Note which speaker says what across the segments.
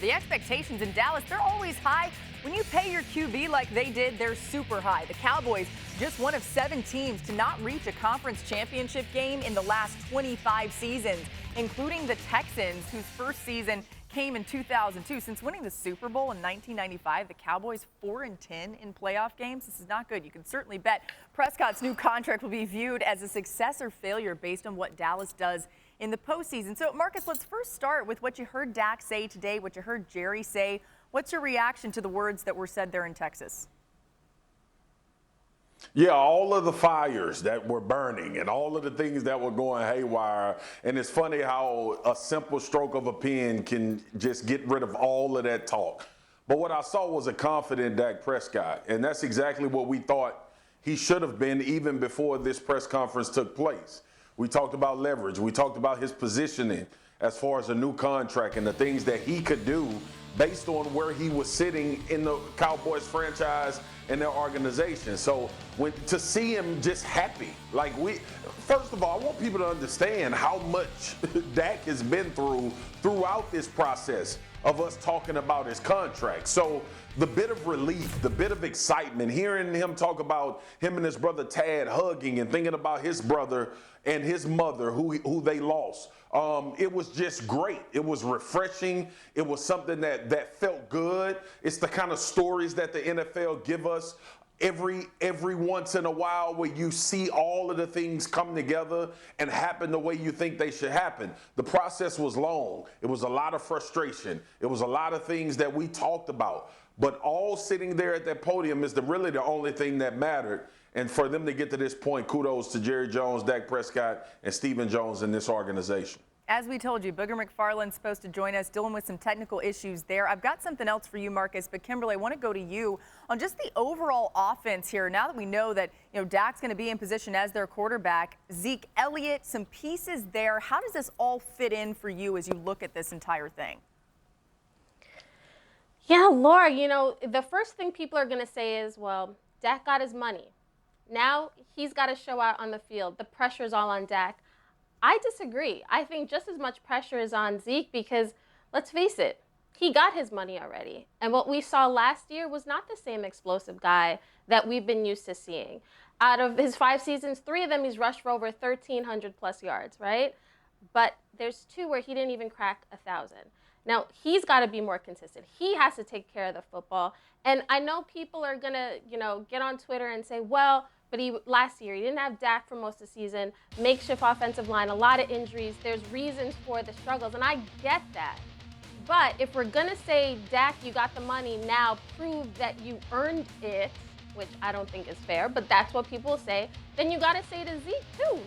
Speaker 1: The expectations in Dallas, they're always high. When you pay your QB like they did, they're super high. The Cowboys, just one of 7 teams to not reach a conference championship game in the last 25 seasons, including the Texans, whose first season came in 2002. Since winning the Super Bowl in 1995, the Cowboys 4-10 in playoff games. This is not good. You can certainly bet Prescott's new contract will be viewed as a success or failure based on what Dallas does in the postseason. So, Marcus, let's first start with what you heard Dak say today, what you heard Jerry say. What's your reaction to the words that were said there in Texas?
Speaker 2: Yeah, all of the fires that were burning and all of the things that were going haywire. And it's funny how a simple stroke of a pen can just get rid of all of that talk. But what I saw was a confident Dak Prescott, and that's exactly what we thought he should have been even before this press conference took place. We talked about leverage. We talked about his positioning as far as a new contract and the things that he could do based on where he was sitting in the Cowboys franchise and their organization. So to see him just happy, first of all, I want people to understand how much Dak has been throughout this process of us talking about his contract. So the bit of relief, the bit of excitement, hearing him talk about him and his brother Tad hugging and thinking about his brother and his mother who they lost. It was just great. It was refreshing. It was something that felt good. It's the kind of stories that the NFL give us every once in a while, where you see all of the things come together and happen the way you think they should happen. The process was long. It was a lot of frustration. It was a lot of things that we talked about. But all sitting there at that podium is really the only thing that mattered. And for them to get to this point, kudos to Jerry Jones, Dak Prescott, and Stephen Jones in this organization.
Speaker 1: As we told you, Booger McFarland's supposed to join us, dealing with some technical issues there. I've got something else for you, Marcus, but Kimberley, I want to go to you on just the overall offense here. Now that we know that Dak's going to be in position as their quarterback, Zeke Elliott, some pieces there. How does this all fit in for you as you look at this entire thing?
Speaker 3: Yeah, Laura, the first thing people are going to say is, well, Dak got his money. Now he's got to show out on the field. The pressure's all on Dak. I disagree. I think just as much pressure is on Zeke because, let's face it, he got his money already. And what we saw last year was not the same explosive guy that we've been used to seeing. Out of his 5 seasons, 3 of them he's rushed for over 1,300 plus yards, right? But there's 2 where he didn't even crack 1,000. Now, he's got to be more consistent. He has to take care of the football. And I know people are going to, get on Twitter and say, well, but last year, he didn't have Dak for most of the season, makeshift offensive line, a lot of injuries. There's reasons for the struggles, and I get that. But if we're going to say, Dak, you got the money, now prove that you earned it, which I don't think is fair, but that's what people say, then you got to say to Zeke, too.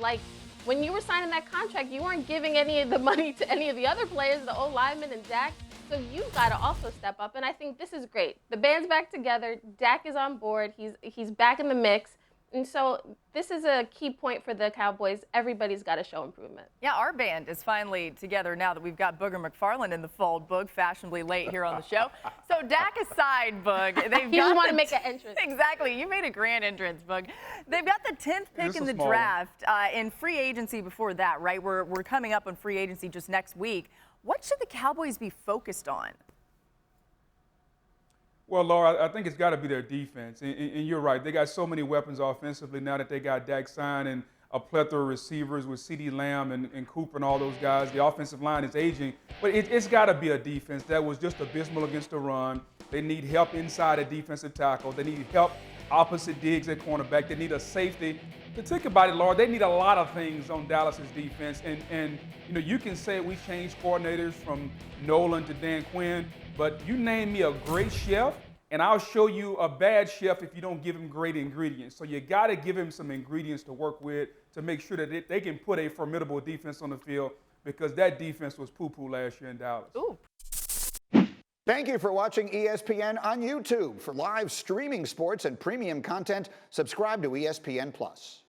Speaker 3: When you were signing that contract, you weren't giving any of the money to any of the other players, the O-linemen and Dak. So you've got to also step up, and I think this is great. The band's back together. Dak is on board. He's back in the mix. And so this is a key point for the Cowboys. Everybody's got to show improvement.
Speaker 1: Yeah, our band is finally together now that we've got Booger McFarland in the fold. Boog, fashionably late here on the show. So Dak aside, Boog, they've
Speaker 3: just want to make an entrance.
Speaker 1: Exactly. You made a grand entrance, Boog. They've got the 10th pick in the draft in free agency before that, right? We're coming up on free agency just next week. What should the Cowboys be focused on?
Speaker 4: Well, Laura, I think it's got to be their defense. And you're right. They got so many weapons offensively now that they got Dak signed and a plethora of receivers with CeeDee Lamb and Cooper and all those guys. The offensive line is aging. But it's got to be a defense that was just abysmal against the run. They need help inside a defensive tackle. They need help opposite Diggs at cornerback. They need a safety. To think about it, Laura, they need a lot of things on Dallas's defense. And you can say we changed coordinators from Nolan to Dan Quinn, but you name me a great chef, and I'll show you a bad chef if you don't give him great ingredients. So you got to give him some ingredients to work with to make sure that they can put a formidable defense on the field, because that defense was poo-poo last year in Dallas.
Speaker 1: Ooh.
Speaker 5: Thank you for watching ESPN on YouTube. For live streaming sports and premium content, subscribe to ESPN+.